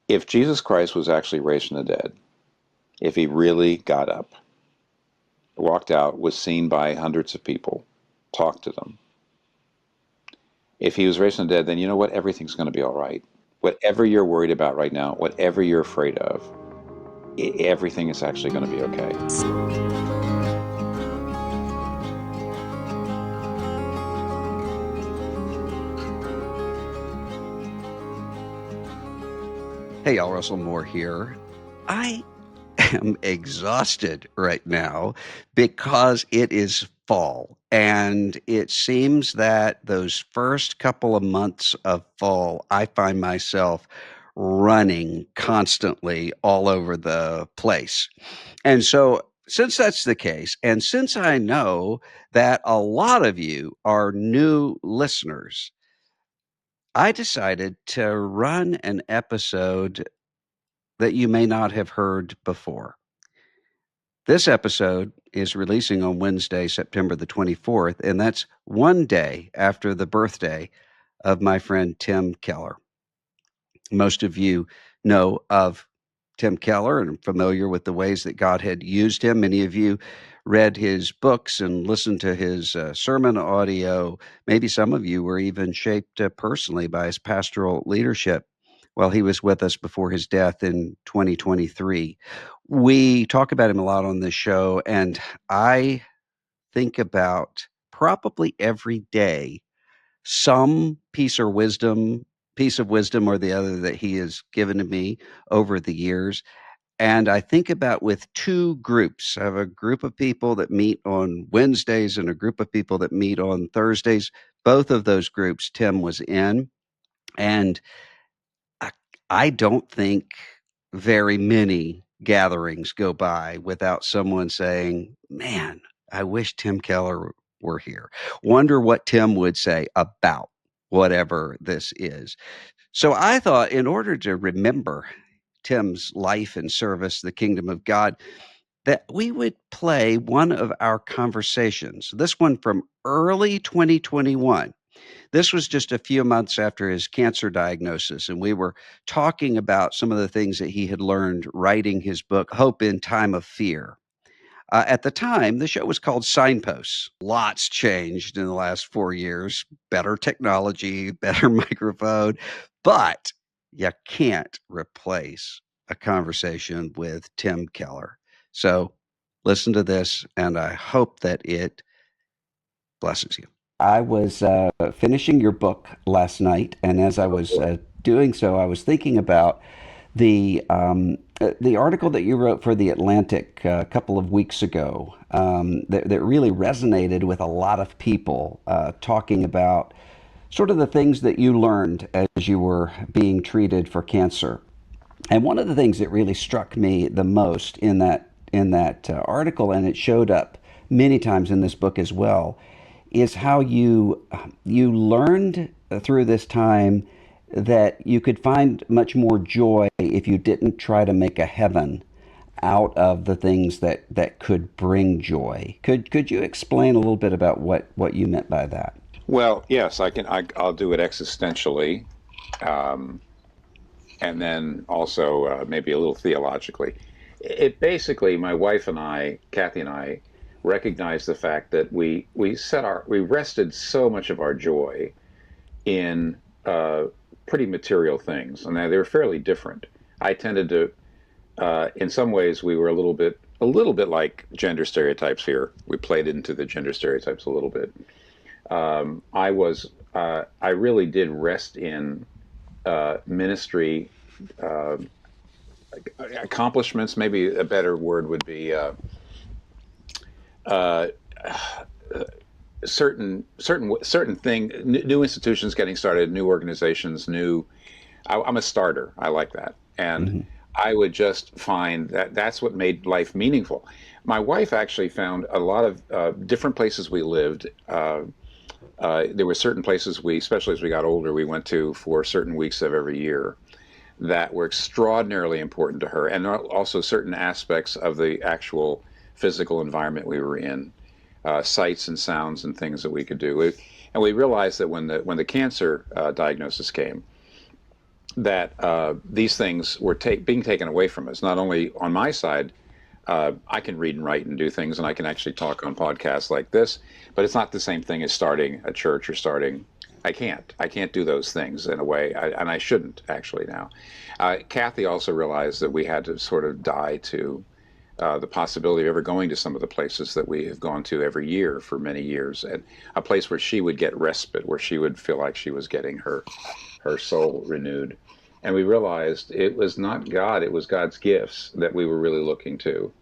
If Jesus Christ was actually raised from the dead, if he really got up, walked out, was seen by hundreds of people, talked to them, if he was raised from the dead, then you know what? Everything's going to be all right. Whatever you're worried about right now, whatever you're afraid of, everything is actually going to be okay. Hey, y'all, Russell Moore here. I am exhausted right now because it is fall. And it seems that those first couple of months of fall, I find myself running constantly all over the place. And so, since that's the case, and since I know that a lot of you are new listeners, I decided to run an episode that you may not have heard before. This episode is releasing on Wednesday, September the 24th, and that's one day after the birthday of my friend Tim Keller. Most of you know of Tim Keller and are familiar with the ways that God had used him. Many of you read his books and listened to his sermon audio. Maybe some of you were even shaped personally by his pastoral leadership while he was with us before his death in 2023. We talk about him a lot on this show, and I think about probably every day some piece of wisdom or the other that he has given to me over the years. And I think about with two groups. I have a group of people that meet on Wednesdays and a group of people that meet on Thursdays. Both of those groups Tim was in. And I, I don't think very many gatherings go by without someone saying, man, I wish Tim Keller were here. Wonder what Tim would say about whatever this is. So I thought in order to remember Tim's life and service, the kingdom of God, that we would play one of our conversations, this one from early 2021. This was just a few months after his cancer diagnosis, and we were talking about some of the things that he had learned writing his book, Hope in Time of Fear. At the time, the show was called Signposts. Lots changed in the last 4 years. Better technology, better microphone, but you can't replace a conversation with Tim Keller. So listen to this, and I hope that it blesses you. I was finishing your book last night, and as I was doing so, I was thinking about the article that you wrote for the Atlantic a couple of weeks ago that really resonated with a lot of people, talking about sort of the things that you learned as you were being treated for cancer. And one of the things that really struck me the most in that article, and it showed up many times in this book as well, is how you learned through this time that you could find much more joy if you didn't try to make a heaven out of the things that could bring joy. Could you explain a little bit about what you meant by that? Well, yes, I can. I'll do it existentially, and then also maybe a little theologically. It basically, my wife and I, Kathy and I, recognized the fact that we rested so much of our joy in pretty material things, and they were fairly different. I tended to, in some ways, we were a little bit like gender stereotypes here. We played into the gender stereotypes a little bit. I really did rest in ministry accomplishments. Maybe a better word would be uh, certain thing, new institutions getting started, new organizations, new. I'm a starter. I like that, and Mm-hmm. I would just find that that's what made life meaningful. My wife actually found a lot of different places we lived. There were certain places especially as we got older, we went to for certain weeks of every year that were extraordinarily important to her, and also certain aspects of the actual physical environment we were in, sights and sounds and things that we could do. And we realized that when the cancer diagnosis came, that these things were being taken away from us. Not only on my side, I can read and write and do things, and I can actually talk on podcasts like this, but it's not the same thing as starting a church or starting. I can't do those things in a way, and I shouldn't actually now. Kathy also realized that we had to sort of die to the possibility of ever going to some of the places that we have gone to every year for many years, and a place where she would get respite, where she would feel like she was getting her soul renewed. And we realized it was not God, it was God's gifts that we were really looking to.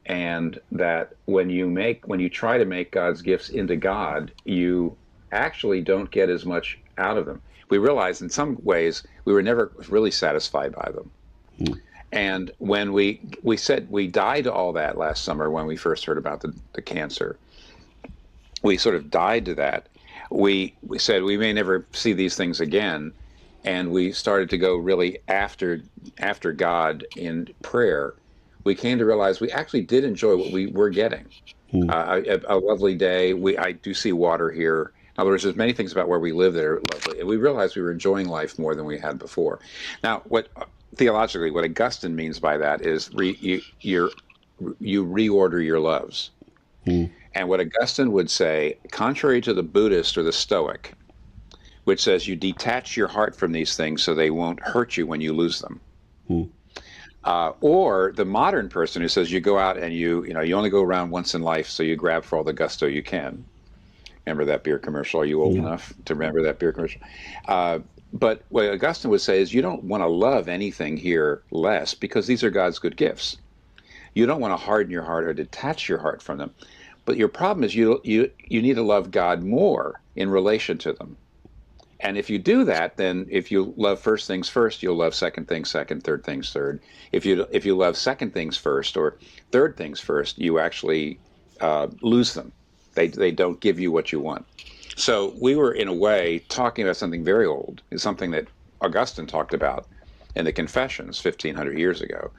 And that when you try to make God's gifts into God, you actually don't get as much out of them. We realized in some ways we were never really satisfied by them. Hmm. And when we said we died to all that last summer when we first heard about the cancer, we sort of died to that. We said we may never see these things again, and we started to go really after God in prayer. We came to realize we actually did enjoy what we were getting. Hmm. A lovely day. I do see water here. In other words, there's many things about where we live that are lovely, and we realized we were enjoying life more than we had before. Now, theologically, what Augustine means by that is you reorder your loves. Hmm. And what Augustine would say, contrary to the Buddhist or the Stoic, which says you detach your heart from these things so they won't hurt you when you lose them. Hmm. Or the modern person who says you go out and you only go around once in life, so you grab for all the gusto you can. Remember that beer commercial? Are you old enough to remember that beer commercial? But what Augustine would say is you don't want to love anything here less because these are God's good gifts. You don't want to harden your heart or detach your heart from them. But your problem is you need to love God more in relation to them. And if you do that, then if you love first things first, you'll love second things second, third things third. If you love second things first or third things first, you actually lose them. They don't give you what you want. So we were in a way talking about something very old. It's something that Augustine talked about in the Confessions 1,500 years ago.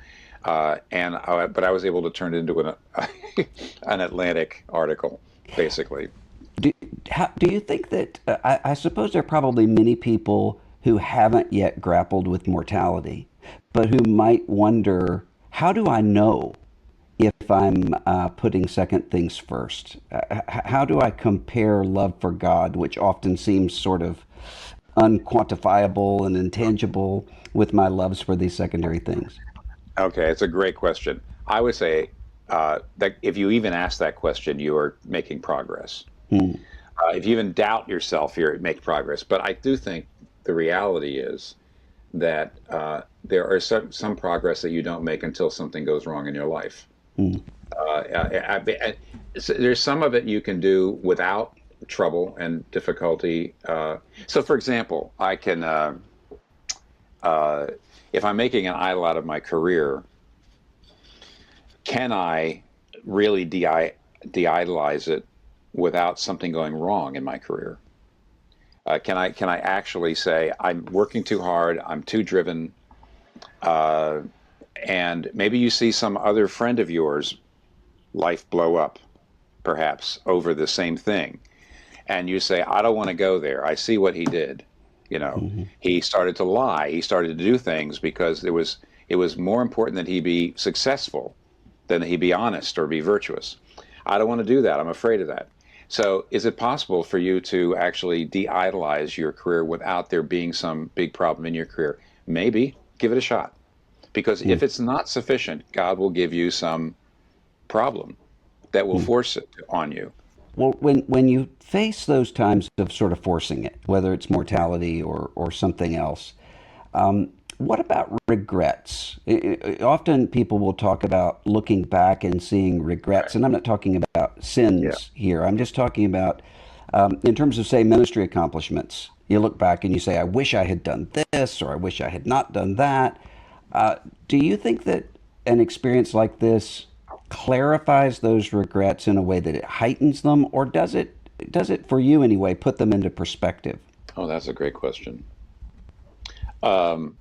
But I was able to turn it into an Atlantic article, basically. Do you think that I suppose there are probably many people who haven't yet grappled with mortality, but who might wonder, how do I know if I'm putting second things first? How do I compare love for God, which often seems sort of unquantifiable and intangible, with my loves for these secondary things? Okay, it's a great question. I would say that if you even ask that question, you are making progress. Hmm. If you even doubt yourself, you're making progress. But I do think the reality is that there are some progress that you don't make until something goes wrong in your life. Hmm. There's some of it you can do without trouble and difficulty. So, for example, I can, if I'm making an idol out of my career, can I really de-idolize it without something going wrong in my career? Can I actually say I'm working too hard, I'm too driven, and maybe you see some other friend of yours life blow up, perhaps over the same thing, and you say I don't want to go there. I see what he did. Hmm. He started to lie. He started to do things because it was more important that he be successful than that he be honest or be virtuous. I don't want to do that. I'm afraid of that. So is it possible for you to actually de-idolize your career without there being some big problem in your career? Maybe. Give it a shot. Because Hmm. if it's not sufficient, God will give you some problem that will force it on you. Well, when you face those times of sort of forcing it, whether it's mortality or something else, what about regrets? Often people will talk about looking back and seeing regrets, Right. and I'm not talking about Yeah. sins here. I'm just talking about, in terms of, say, ministry accomplishments. You look back and you say, I wish I had done this, or I wish I had not done that. Do you think that an experience like this clarifies those regrets in a way that it heightens them, or does it for you anyway put them into perspective? Oh, that's a great question. Um,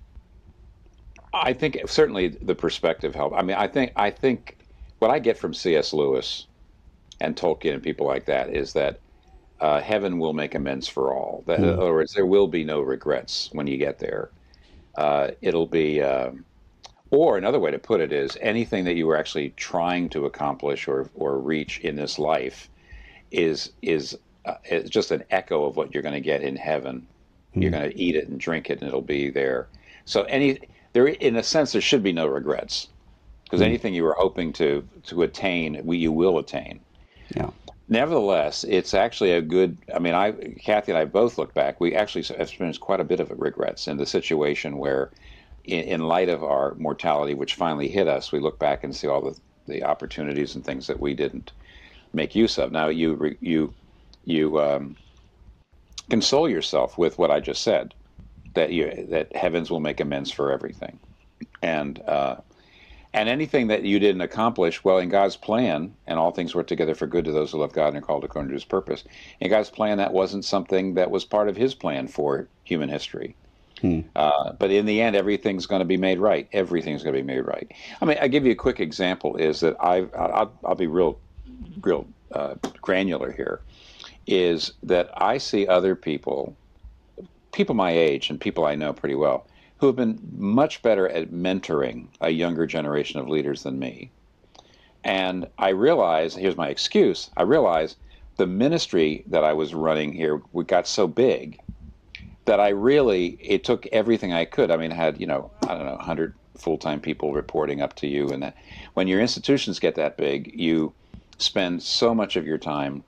I think certainly the perspective help. I mean, I think what I get from C.S. Lewis and Tolkien and people like that is that heaven will make amends for all. That, in Hmm. other words, there will be no regrets when you get there. It'll be, or another way to put it is anything that you were actually trying to accomplish or reach in this life is just an echo of what you're going to get in heaven. You're Hmm. going to eat it and drink it, and it'll be there. So there, in a sense, there should be no regrets because Hmm. anything you were hoping to attain, you will attain. Yeah. Nevertheless, it's actually a good. I mean, Kathy and I both look back. We actually have experienced quite a bit of regrets in the situation where, in light of our mortality, which finally hit us, we look back and see all the opportunities and things that we didn't make use of. Now, you console yourself with what I just said, that heavens will make amends for everything, and and anything that you didn't accomplish, well, in God's plan, and all things work together for good to those who love God and are called according to His purpose. In God's plan, that wasn't something that was part of His plan for human history. Hmm. But in the end, everything's going to be made right. Everything's going to be made right. I mean, I give you a quick example. Is that I'll be real granular here. Is that I see other people my age and people I know pretty well, who have been much better at mentoring a younger generation of leaders than me. And I realize, here's my excuse, I realize the ministry that I was running here got so big that it took everything I could. I mean, I had, I don't know, 100 full-time people reporting up to you. And that when your institutions get that big, you spend so much of your time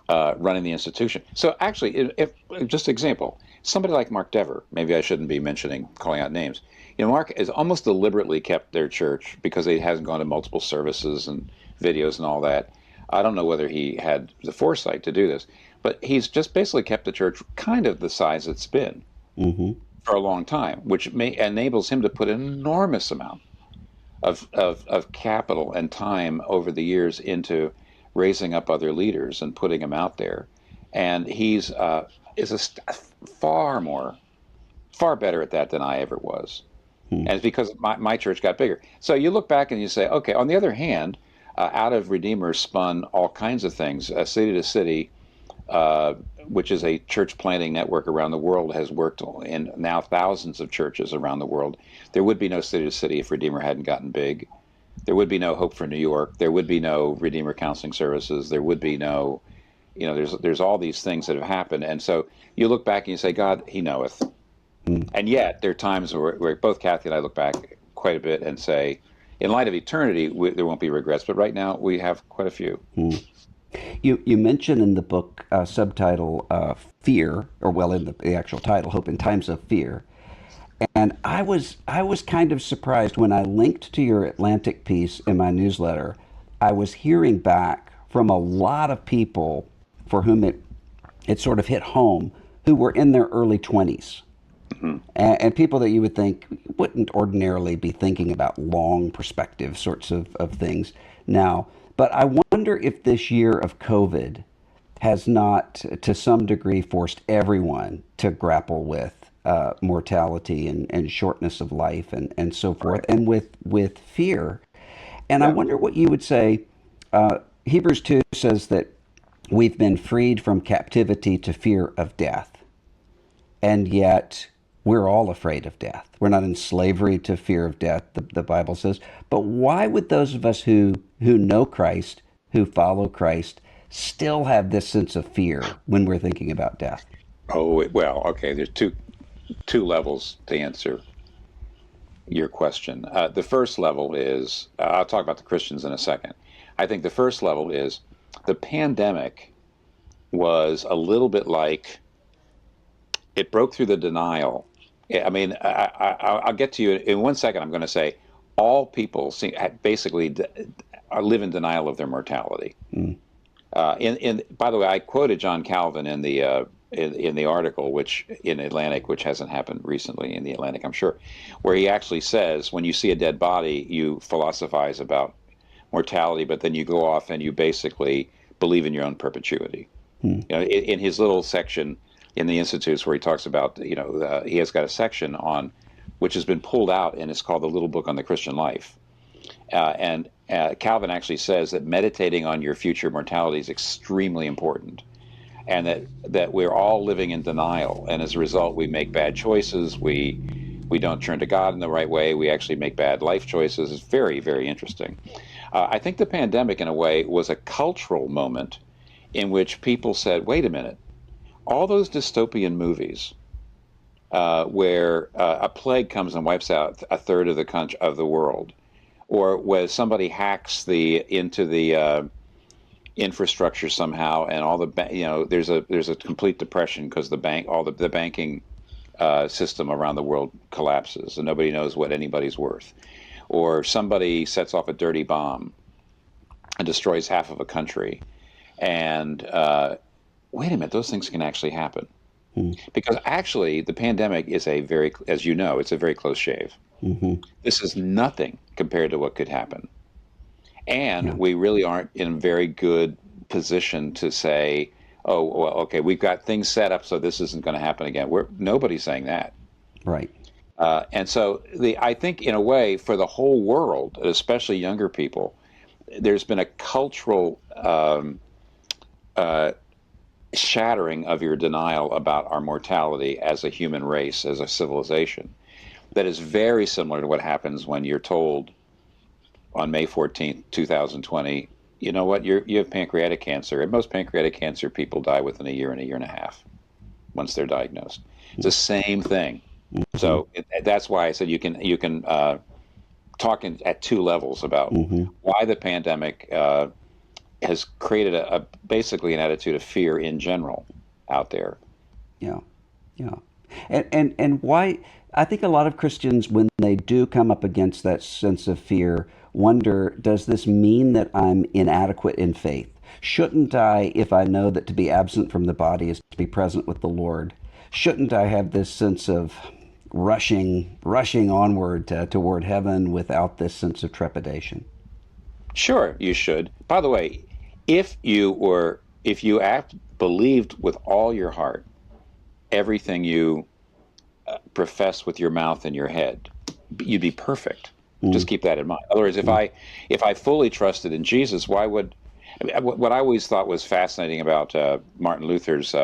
running the institution. So actually, if just example, somebody like Mark Dever, maybe I shouldn't be calling out names. Mark has almost deliberately kept their church because he hasn't gone to multiple services and videos and all that. I don't know whether he had the foresight to do this, but he's just basically kept the church kind of the size it's been Hmm. for a long time, which enables him to put an enormous amount of capital and time over the years into raising up other leaders and putting them out there. And he's is far better at that than I ever was. Hmm. And it's because my church got bigger. So you look back and you say, okay, on the other hand, out of Redeemer spun all kinds of things. City to City, uh, which is a church planting network around the world, has worked in now thousands of churches around the world. There would be no City to City if Redeemer hadn't gotten big. There would be no Hope for New York. There would be no Redeemer Counseling Services. There would be no, there's all these things that have happened. And so you look back and you say, God, He knoweth. Hmm. And yet there are times where both Kathy and I look back quite a bit and say, in light of eternity, there won't be regrets. But right now we have quite a few. Hmm. You mention in the book subtitle fear, or well, in the actual title, Hope in Times of Fear. And I was kind of surprised when I linked to your Atlantic piece in my newsletter. I was hearing back from a lot of people for whom it sort of hit home, who were in their early 20s, Hmm. and people that you would think wouldn't ordinarily be thinking about long perspective sorts of things now. But I wonder if this year of COVID has not, to some degree, forced everyone to grapple with mortality and shortness of life and so forth, Right. and with fear. And I Yeah. wonder what you would say. Hebrews 2 says that we've been freed from captivity to fear of death, and yet we're all afraid of death. We're not in slavery to fear of death, the Bible says. But why would those of us who know Christ, who follow Christ, still have this sense of fear when we're thinking about death? Oh, well, okay. There's two levels to answer your question. The first level is I'll talk about the Christians in a second. I think the first level is the pandemic was a little bit like it broke through the denial. I mean, I'll get to you in 1 second. I'm going to say all people basically live in denial of their mortality. Mm. By the way, I quoted John Calvin in the article, which in Atlantic, which hasn't happened recently in the Atlantic, I'm sure, where he actually says, when you see a dead body, you philosophize about mortality, but then you go off and you basically believe in your own perpetuity. Mm. In his little section in the Institutes where he talks about, he has got a section on which has been pulled out and it's called the Little Book on the Christian Life. And Calvin actually says that meditating on your future mortality is extremely important. and that we're all living in denial, and as a result, we make bad choices. We don't turn to God in the right way. We actually make bad life choices. It's very, very interesting. I think the pandemic, in a way, was a cultural moment in which people said, "Wait a minute! All those dystopian movies." Where a plague comes and wipes out a third of the country of the world, or where somebody hacks into the infrastructure somehow, and all there's a complete depression because the banking system around the world collapses, and nobody knows what anybody's worth, or somebody sets off a dirty bomb and destroys half of a country, and wait a minute, those things can actually happen. Because actually, the pandemic is as you know, it's a very close shave. Hmm. This is nothing compared to what could happen. And Yeah. we really aren't in a very good position to say, oh, well, okay, we've got things set up so this isn't going to happen again. Nobody's saying that. Right. And so I think, in a way, for the whole world, especially younger people, there's been a cultural uh, shattering of your denial about our mortality as a human race, as a civilization, that is very similar to what happens when you're told on May 14th, 2020, you know what, you have pancreatic cancer. And most pancreatic cancer people die within a year and a half once they're diagnosed. It's the same thing. Hmm. So that's why I said you can talk at two levels about Hmm. why the pandemic has created basically an attitude of fear in general out there. Yeah. Yeah. And why I think a lot of Christians, when they do come up against that sense of fear, wonder, does this mean that I'm inadequate in faith? Shouldn't I, if I know that to be absent from the body is to be present with the Lord, shouldn't I have this sense of rushing onward toward heaven without this sense of trepidation? Sure, you should. By the way, if you believed with all your heart everything you profess with your mouth and your head, you'd be perfect. Mm, Just keep that in mind. In other words, mm, if I fully trusted in Jesus, why would I mean, what I always thought was fascinating about Martin Luther's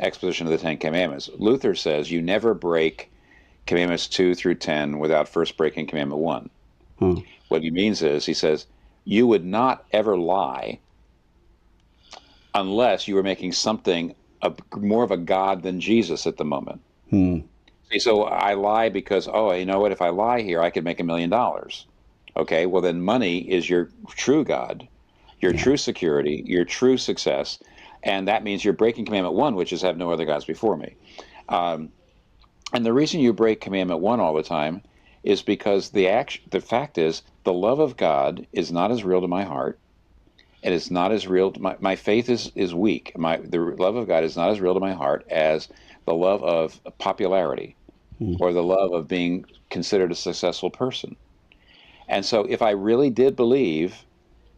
exposition of the Ten Commandments. Luther says you never break Commandments 2 through 10 without first breaking Commandment 1. huh, What he means is, he says, you would not ever lie unless you were making something more of a God than Jesus at the moment. hmm, See, so I lie because, oh, you know what? If I lie here, I could make $1 million. Okay, well, then money is your true God, your yeah, true security, your true success. And that means you're breaking Commandment 1, which is have no other gods before me. Um, and the reason you break Commandment 1 all the time is because the fact is, the love of God is not as real to my heart. It is not as real to my faith is weak. The love of God is not as real to my heart as the love of popularity hmm, or the love of being considered a successful person. And so if I really did believe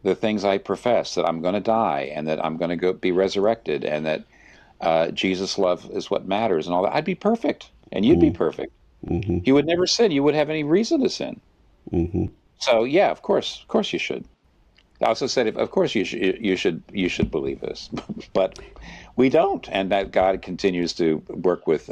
the things I profess, that I'm going to die and that I'm going to go be resurrected and that Jesus' love is what matters and all that, I'd be perfect and you'd be hmm, perfect. hmm, You would never sin. You wouldn't have any reason to sin. hmm. So yeah, of course you should. I also said, of course you should believe this, but we don't, and that God continues to work with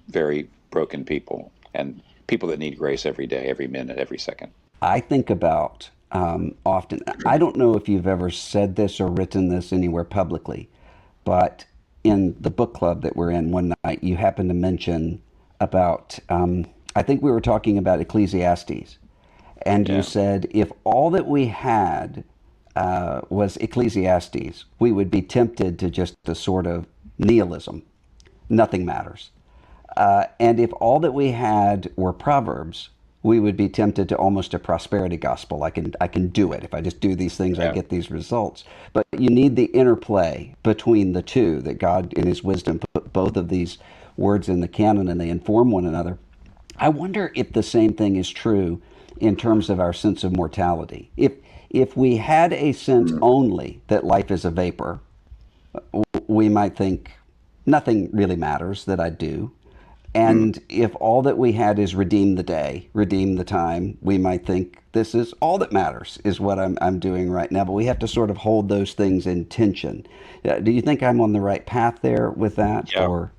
very broken people and people that need grace every day, every minute, every second. I think about often, I don't know if you've ever said this or written this anywhere publicly, but in the book club that we're in one night, you happened to mention about, I think we were talking about Ecclesiastes. And you Yeah, said, if all that we had was Ecclesiastes, we would be tempted to just a sort of nihilism. Nothing matters. And if all that we had were Proverbs, we would be tempted to almost a prosperity gospel. I can do it. If I just do these things, I yeah. get these results. But you need the interplay between the two, that God in his wisdom put both of these words in the canon and they inform one another. I wonder if the same thing is true in terms of our sense of mortality. If we had a sense Mm. only that life is a vapor, we might think nothing really matters that I do. Mm. And if all that we had is redeem the day, redeem the time, we might think this is all that matters, is what I'm doing right now. But we have to sort of hold those things in tension. Do you think I'm on the right path there with that, Yeah. or?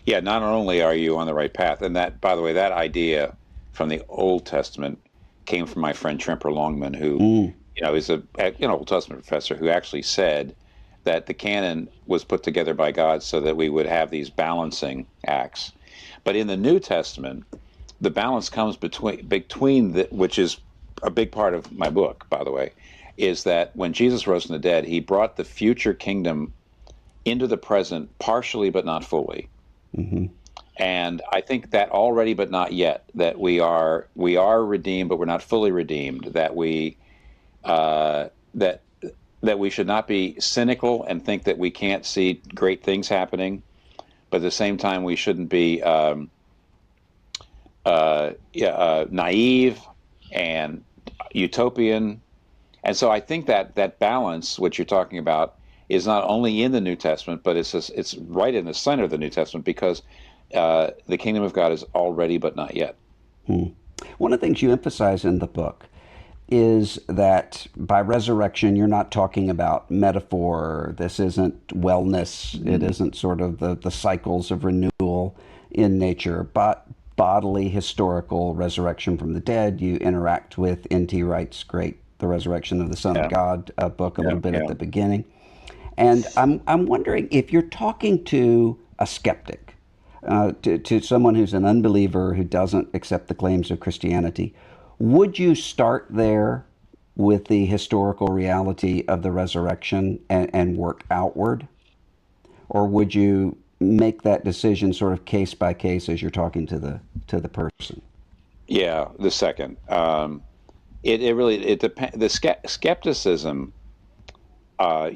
Yeah, not only are you on the right path, and that, by the way, that idea from the Old Testament came from my friend Tremper Longman, who, Mm, is a Old Testament professor who actually said that the canon was put together by God so that we would have these balancing acts. But in the New Testament, the balance comes between which is a big part of my book, by the way, is that when Jesus rose from the dead, he brought the future kingdom into the present, partially but not fully. hmm And I think that already but not yet, that we are redeemed but we're not fully redeemed, that we that we should not be cynical and think that we can't see great things happening, but at the same time we shouldn't be naive and utopian. And so I think that that balance, which you're talking about, is not only in the New Testament, but it's right in the center of the New Testament, because the kingdom of God is already but not yet. hmm. One of the things you emphasize in the book is that by resurrection, you're not talking about metaphor. This isn't wellness. It Mm. isn't sort of the cycles of renewal in nature, but bodily, historical resurrection from the dead. You interact with N.T. Wright's great The Resurrection of the Son of Yeah, God book a yeah, little bit at yeah. the beginning. And I'm wondering if you're talking to a skeptic, to someone who's an unbeliever who doesn't accept the claims of Christianity, would you start there with the historical reality of the resurrection and work outward? Or would you make that decision sort of case by case as you're talking to the person? Yeah, the second. It really it depends. The skepticism. I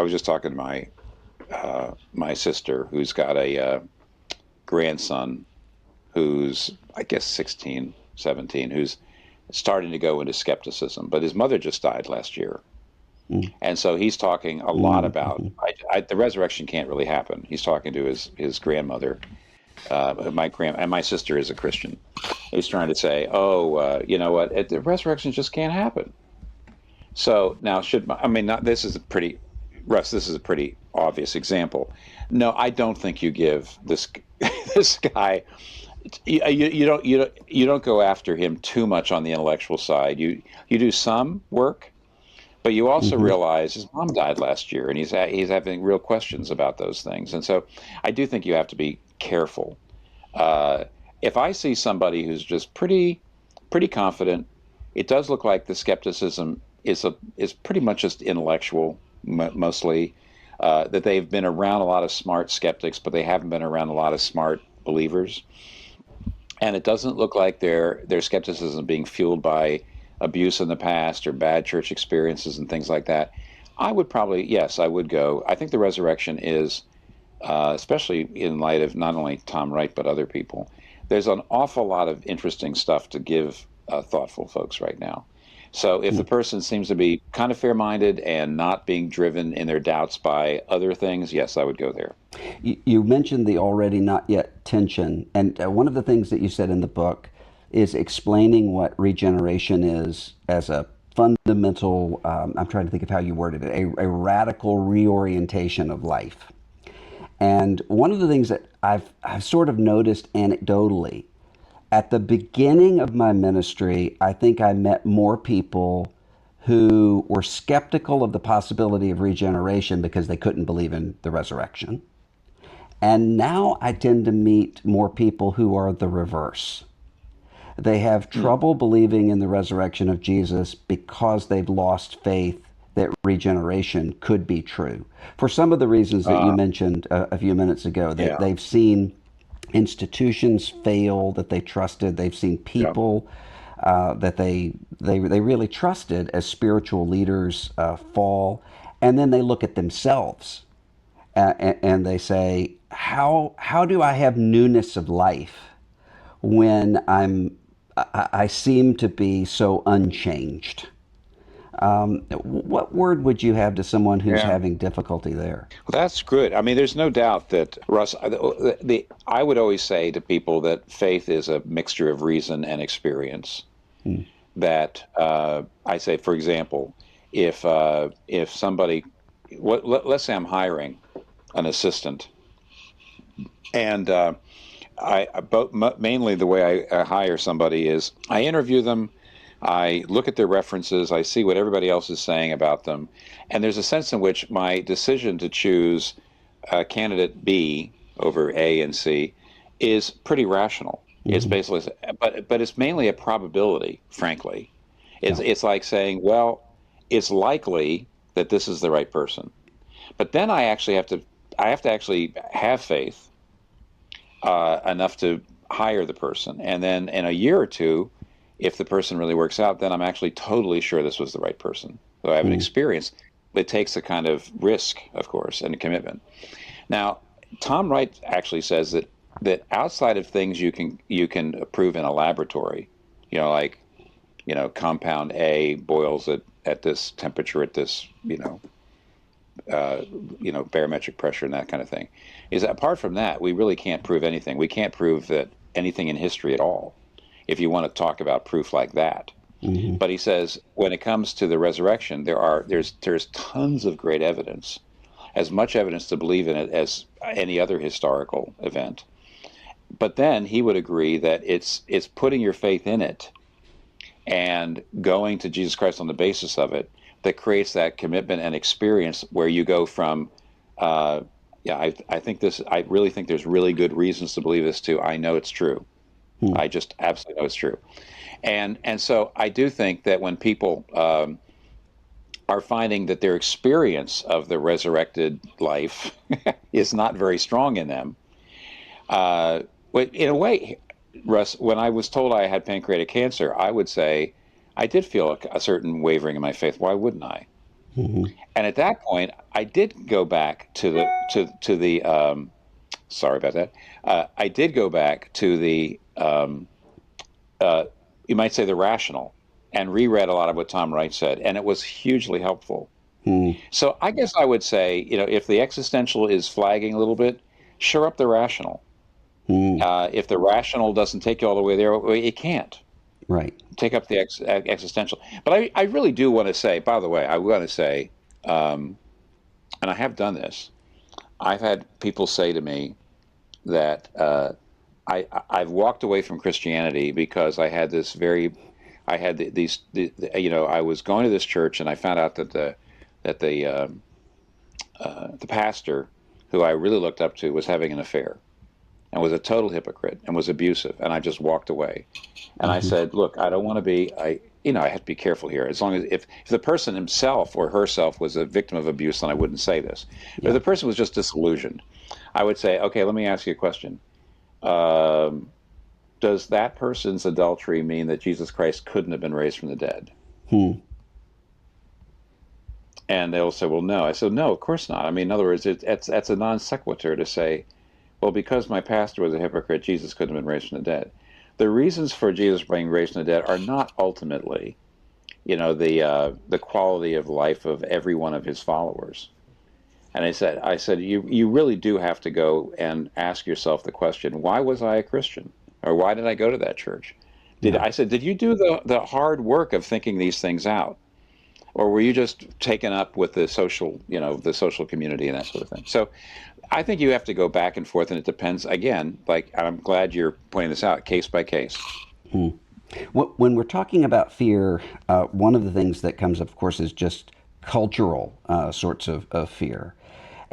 was just talking to my sister, who's got a grandson who's, I guess, 16, 17, who's starting to go into skepticism. But his mother just died last year. Mm, And so he's talking a lot mm, about mhm. the resurrection can't really happen. He's talking to his grandmother, and my sister is a Christian. He's trying to say, oh, you know what, the resurrection just can't happen. So now, I mean, not this is a pretty, Russ, this is a pretty obvious example. No, I don't think you give this this guy. You don't go after him too much on the intellectual side. You do some work, but you also Mhm. realize his mom died last year, and he's having real questions about those things. And so I do think you have to be careful. Uh, if I see somebody who's just pretty confident, it does look like the skepticism is pretty much just intellectual, mostly. That they've been around a lot of smart skeptics, but they haven't been around a lot of smart believers, and it doesn't look like their skepticism being fueled by abuse in the past or bad church experiences and things like that. I would probably, yes, I would go. I think the resurrection is, especially in light of not only Tom Wright but other people. There's an awful lot of interesting stuff to give thoughtful folks right now. So if the person seems to be kind of fair-minded and not being driven in their doubts by other things, yes, I would go there. You mentioned the already not yet tension, and one of the things that you said in the book is explaining what regeneration is as a fundamental, I'm trying to think of how you worded it, a radical reorientation of life. And one of the things that I've sort of noticed anecdotally, at the beginning of my ministry, I think I met more people who were skeptical of the possibility of regeneration because they couldn't believe in the resurrection. And now I tend to meet more people who are the reverse. They have Hmm. trouble believing in the resurrection of Jesus because they've lost faith that regeneration could be true. For some of the reasons that you Uh, mentioned a few minutes ago, yeah, they've seen institutions fail that they trusted. They've seen yeah. people that they really trusted as spiritual leaders fall. And then they look at themselves and they say, how do I have newness of life when I seem to be so unchanged? What word would you have to someone who's Yeah. having difficulty there? Well, that's good. I mean, there's no doubt that, Russ, I would always say to people that faith is a mixture of reason and experience. that I say, for example, if somebody, let's say I'm hiring an assistant, and mainly the way I hire somebody is I interview them, I look at their references, I see what everybody else is saying about them, and there's a sense in which my decision to choose candidate B over A and C is pretty rational. It's Hmm. basically, but it's mainly a probability, frankly. Yeah. It's like saying, well, it's likely that this is the right person. But then I have to actually have faith enough to hire the person. And then in a year or two, if the person really works out, then I'm actually totally sure this was the right person. So I have an Mm. experience. It takes a kind of risk, of course, and a commitment. Now, Tom Wright actually says that outside of things you can prove in a laboratory, like compound A boils at this temperature at this barometric pressure and that kind of thing. Is that apart from that, we really can't prove anything. We can't prove that anything in history at all, if you want to talk about proof like that. Hmm. But he says when it comes to the resurrection, there's tons of great evidence, as much evidence to believe in it as any other historical event. But then he would agree that it's putting your faith in it and going to Jesus Christ on the basis of it that creates that commitment and experience where you go from, uh, yeah, I really think there's really good reasons to believe this too. I know it's true. Mm. I just absolutely know it's true. And so I do think that when people are finding that their experience of the resurrected life is not very strong in them, but in a way, Russ, when I was told I had pancreatic cancer, I would say I did feel a certain wavering in my faith. Why wouldn't I? Hmm. And at that point, I did go back to the sorry about that. I did go back to the uh, you might say the rational and reread a lot of what Tom Wright said, and it was hugely helpful. Mm. So I guess I would say, if the existential is flagging a little bit, shore up the rational. Mm. If the rational doesn't take you all the way there, well, it can't Right. take up the existential. But I really do want to say, by the way, I want to say, um, and I have done this. I've had people say to me that I've walked away from Christianity because I had I was going to this church and I found out that the pastor who I really looked up to was having an affair and was a total hypocrite and was abusive, and I just walked away. And I Hmm. said, "Look, I don't want to be. I have to be careful here. As long as if the person himself or herself was a victim of abuse, then I wouldn't say this. But if Yeah. the person was just disillusioned, I would say, okay, let me ask you a question. Um, does that person's adultery mean that Jesus Christ couldn't have been raised from the dead?" Hmm. And they'll say, "Well, no." I said, "No, of course not. I mean, in other words, that's a non sequitur to say, well, because my pastor was a hypocrite, Jesus couldn't have been raised from the dead. The reasons for Jesus being raised from the dead are not ultimately, the quality of life of every one of his followers. And I said, you really do have to go and ask yourself the question, why was I a Christian, or why did I go to that church? Yeah. Did you do the hard work of thinking these things out? Or were you just taken up with the social community and that sort of thing? So I think you have to go back and forth, and it depends. Again, like I'm glad you're pointing this out, case by case. Hmm. When we're talking about fear, one of the things that comes up, of course, is just cultural sorts of fear.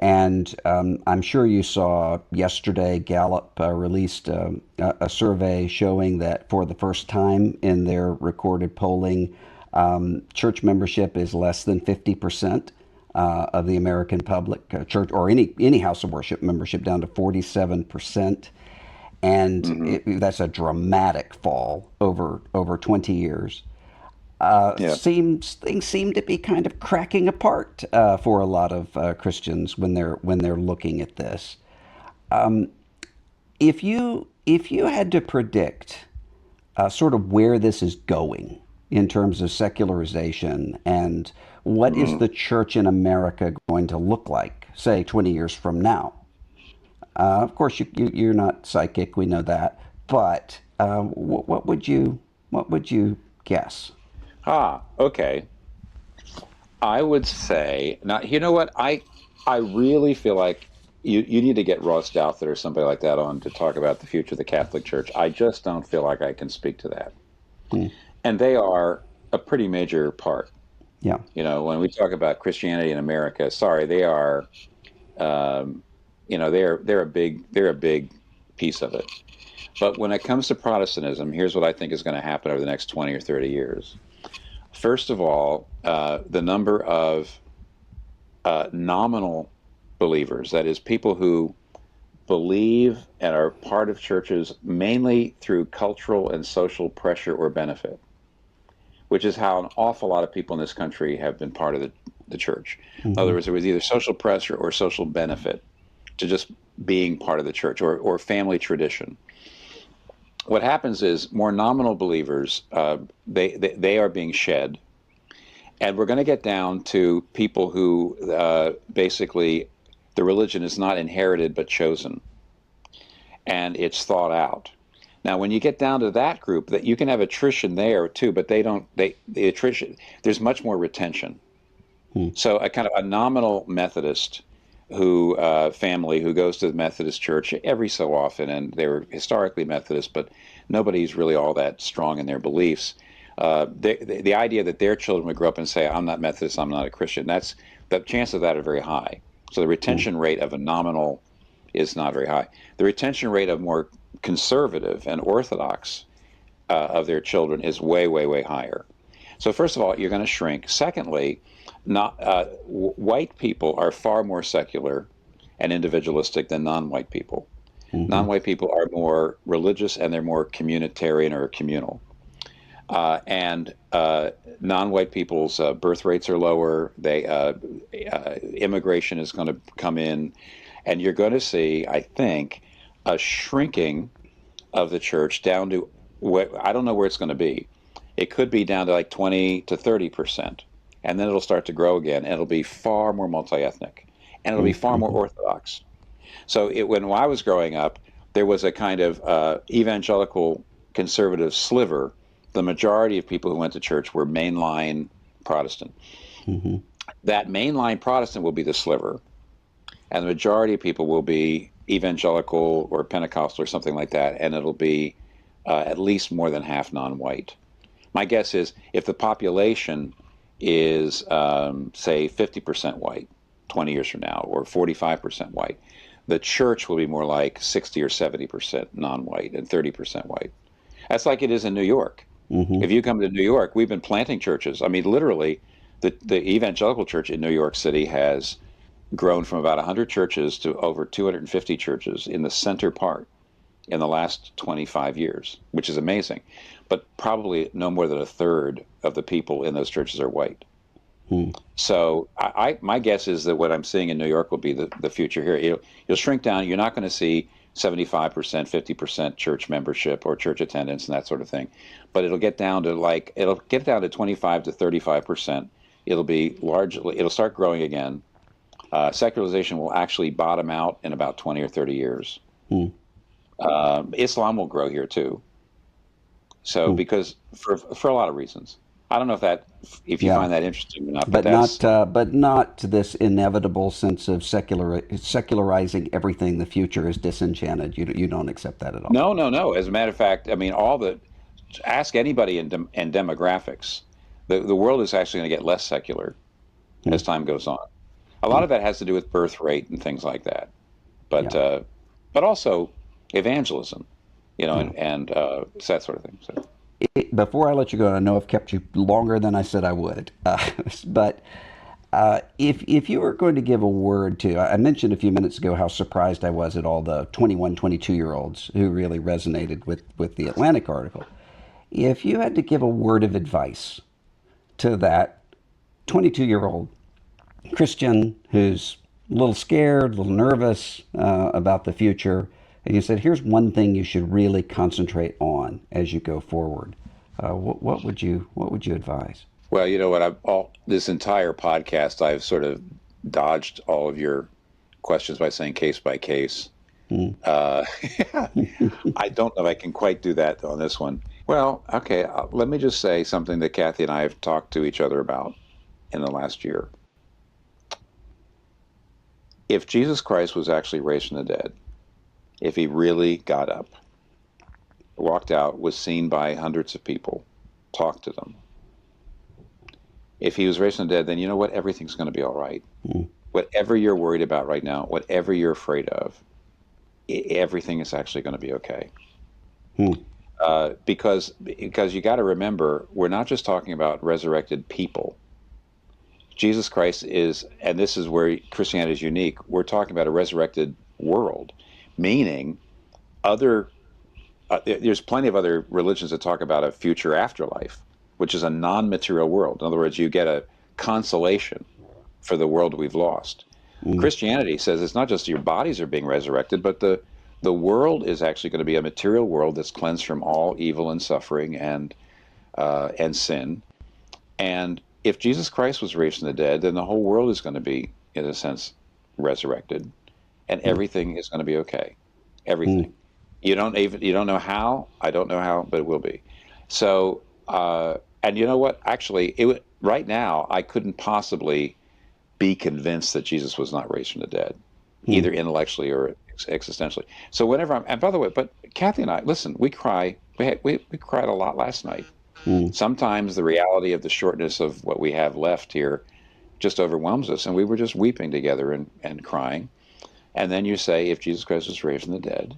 And I'm sure you saw yesterday, Gallup released a survey showing that for the first time in their recorded polling, church membership is less than 50% of the American public, church or any house of worship membership, down to 47%. And Hmm. that's a dramatic fall over 20 years. Yeah. Seems things seem to be kind of cracking apart for a lot of Christians when they're looking at this. If you had to predict sort of where this is going in terms of secularization, and what is Mm. the church in America going to look like, say 20 years from now? Of course, you're not psychic. We know that. But what would you guess? Okay. I would say now. You know what? I really feel like you need to get Ross Douthat or somebody like that on to talk about the future of the Catholic Church. I just don't feel like I can speak to that. Hmm. And they are a pretty major part. Yeah. When we talk about Christianity in America, sorry, they are. Um, they're a big piece of it. But when it comes to Protestantism, here's what I think is going to happen over the next 20 or 30 years. First of all, the number of nominal believers, that is, people who believe and are part of churches mainly through cultural and social pressure or benefit, which is how an awful lot of people in this country have been part of the church. In other Hmm. words, there was either social pressure or social benefit to just being part of the church, or family tradition. What happens is more nominal believers, they are being shed, and we're going to get down to people who basically the religion is not inherited but chosen, and it's thought out. Now, when you get down to that group, that you can have attrition there too, but they don't. The attrition, there's much more retention. Hmm. So a kind of a nominal Methodist who family who goes to the Methodist church every so often, and they were historically Methodist, but nobody's really all that strong in their beliefs. The idea that their children would grow up and say, "I'm not Methodist, I'm not a Christian," that's the chances of that are very high. So the Hmm. retention rate of a nominal is not very high. The retention rate of more conservative and Orthodox of their children is way, way, way higher. So first of all, you're going to shrink. Secondly, not white people are far more secular and individualistic than non-white people. Hmm. Non-white people are more religious and they're more communitarian or communal. And non-white people's birth rates are lower. Immigration is going to come in, and you're going to see, I think, a shrinking of the church down to what I don't know where it's going to be. It could be down to like 20 to 30%, and then it'll start to grow again, and it'll be far more multi-ethnic, and it'll be far more Hmm. Orthodox. So when I was growing up, there was a kind of evangelical conservative sliver. The majority of people who went to church were mainline Protestant. Hmm. That mainline Protestant will be the sliver, and the majority of people will be evangelical or Pentecostal or something like that, and it'll be at least more than half non-white. My guess is if the population is, say, 50% white 20 years from now, or 45% white, the church will be more like 60 or 70% non-white and 30% white. That's like it is in New York. Hmm. If you come to New York, we've been planting churches. I mean, literally, the evangelical church in New York City has grown from about 100 churches to over 250 churches in the center part in the last 25 years, which is amazing. But probably no more than a third of the people in those churches are white. Hmm. So my guess is that what I'm seeing in New York will be the future here. You'll shrink down. You're not going to see 75%, 50% church membership or church attendance and that sort of thing. But it'll get down to 25 to 35%. It'll be largely, it'll start growing again. Secularization will actually bottom out in about 20 or 30 years. Hmm. Islam will grow here too. So Hmm. because for a lot of reasons, I don't know if you Yeah. find that interesting or not, but But that's not this inevitable sense of secularizing everything. The future is disenchanted. You don't accept that at all. no, no, no. As a matter of fact, I mean, ask anybody in demographics, the world is actually going to get less secular Hmm. as time goes on. A lot Hmm. of that has to do with birth rate and things like that, but Yeah. also evangelism, Yeah. and that sort of thing. So. Before I let you go, and I know I've kept you longer than I said I would, but if you were going to give a word to, I mentioned a few minutes ago how surprised I was at all the 21, 22-year-olds who really resonated with the Atlantic article. If you had to give a word of advice to that 22-year-old Christian who's a little scared, a little nervous about the future, and you said, "Here's one thing you should really concentrate on as you go forward." What would you advise? Well, you know what? I've all this entire podcast, I've sort of dodged all of your questions by saying case by case. Mm. Uh, I don't know if I can quite do that on this one. Well, okay, let me just say something that Kathy and I have talked to each other about in the last year. If Jesus Christ was actually raised from the dead, if he really got up, walked out, was seen by hundreds of people, talked to them, if he was raised from the dead, then you know what? Everything's going to be all right. Mm. Whatever you're worried about right now, whatever you're afraid of, everything is actually going to be okay. Mm. Because you got to remember, we're not just talking about resurrected people. Jesus Christ is, and this is where Christianity is unique. We're talking about a resurrected world, meaning other. There's plenty of other religions that talk about a future afterlife, which is a non-material world. In other words, you get a consolation for the world we've lost. Mm. Christianity says it's not just your bodies are being resurrected, but the world is actually going to be a material world that's cleansed from all evil and suffering and sin. And if Jesus Christ was raised from the dead, then the whole world is going to be, in a sense, resurrected, and Mm. everything is going to be okay. Mm. Everything. You don't know how. I don't know how, but it will be. So, and you know what? Actually, right now I couldn't possibly be convinced that Jesus was not raised from the dead, Mm. either intellectually or existentially. So whenever I'm, and by the way, but Kathy and I, listen, we cry. We cried a lot last night. Mm. Sometimes the reality of the shortness of what we have left here just overwhelms us, and we were just weeping together and crying. And then you say, if Jesus Christ was raised from the dead,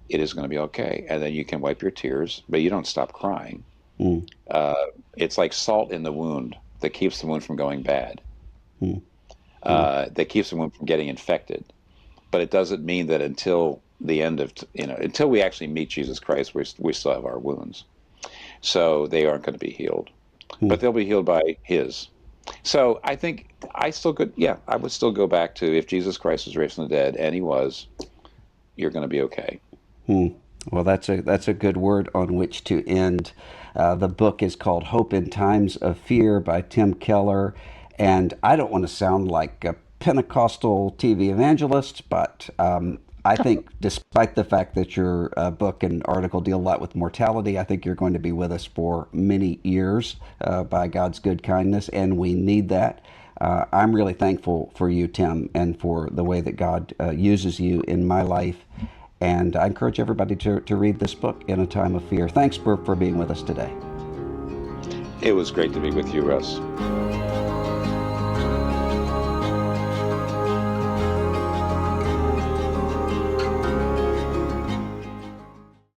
it is going to be okay. And then you can wipe your tears, but you don't stop crying. Mm. Uh, it's like salt in the wound that keeps the wound from going bad, Mm. Mm. that keeps the wound from getting infected. But it doesn't mean that until the end of, until we actually meet Jesus Christ, we still have our wounds. So they aren't going to be healed, but Mm. they'll be healed by his. So I think I would still go back to if Jesus Christ was raised from the dead, and he was, you're going to be okay. Mm. Well, that's a good word on which to end. The book is called Hope in Times of Fear by Tim Keller. And I don't want to sound like a Pentecostal TV evangelist, but I think despite the fact that your book and article deal a lot with mortality, I think you're going to be with us for many years by God's good kindness, and we need that. I'm really thankful for you, Tim, and for the way that God uses you in my life. And I encourage everybody to read this book, In a Time of Fear. Thanks for being with us today. It was great to be with you, Russ.